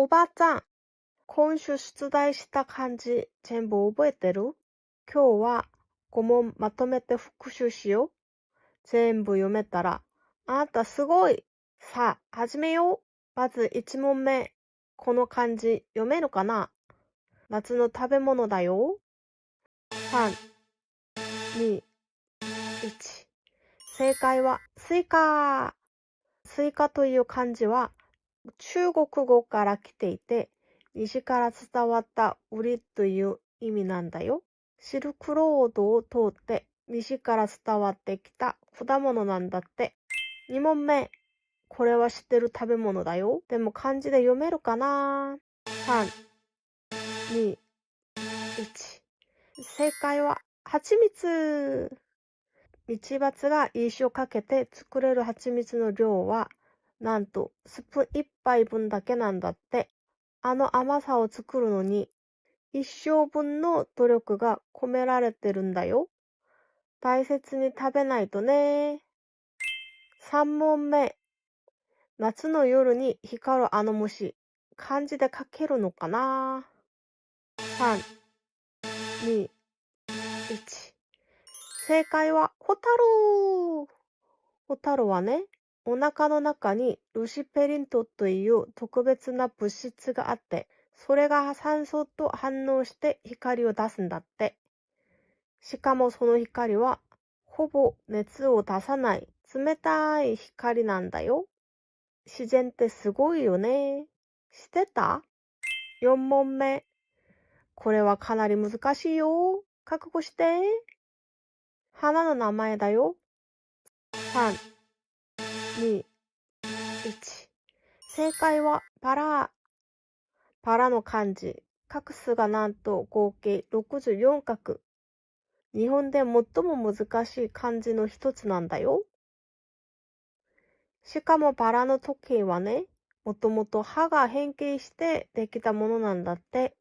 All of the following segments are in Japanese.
おばちゃん、今週出題した漢字全部覚えてる？今日は5問まとめて復習しよう。全部読めたら、あなたすごい。さあ、始めよう。まず1問目。この漢字読めるかな？夏の食べ物だよ。3、2、1。正解はスイカ。スイカという漢字は中国語から来ていて、西から伝わったウリという意味なんだよ。シルクロードを通って西から伝わってきた果物なんだって。2問目。これは知ってる食べ物だよ。でも漢字で読めるかな？ 3、2、1。正解は蜂蜜。ミツバチが一生かけて作れる蜂蜜の量は、なんとスプーン1杯分だけなんだって。あの甘さを作るのに、一生分の努力が込められてるんだよ。大切に食べないとね。3問目。夏の夜に光るあの虫。漢字で書けるのかな？ 3、2、1。正解はホタル。ホタルはね、お腹の中にルシペリントという特別な物質があって、それが酸素と反応して光を出すんだって。しかもその光は、ほぼ熱を出さない冷たい光なんだよ。自然ってすごいよね。知ってた？ 4 問目。これはかなり難しいよ。覚悟して。花の名前だよ。3、2、1。正解はバラ。バラの漢字。画数がなんと合計64画。日本で最も難しい漢字の一つなんだよ。しかもバラの時計はね、もともと葉が変形してできたものなんだって。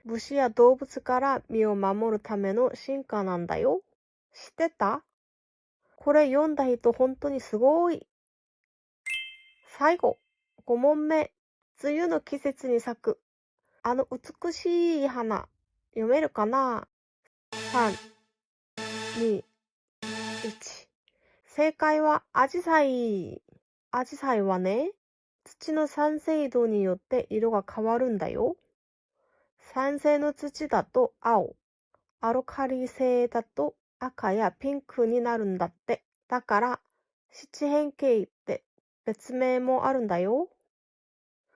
虫や動物から身を守るための進化なんだよ。知ってた？これ読んだ人本当にすごい。最後、5問目。梅雨の季節に咲く。あの美しい花。読めるかな？ 3、2、1。正解はアジサイ。アジサイはね、土の酸性度によって色が変わるんだよ。酸性の土だと青、アルカリ性だと赤やピンクになるんだって。だから、七変形って別名もあるんだよ。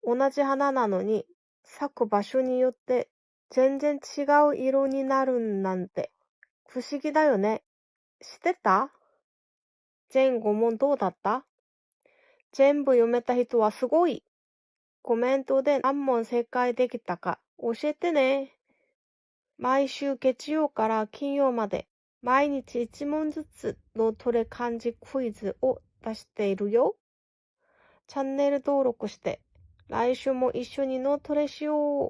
同じ花なのに、咲く場所によって全然違う色になるなんて、不思議だよね。知ってた？全5問どうだった？全部読めた人はすごい。コメントで何問正解できたか教えてね。毎週月曜から金曜まで毎日1問ずつのトレ漢字クイズを出しているよ。チャンネル登録して来週も一緒に脳トレしよう。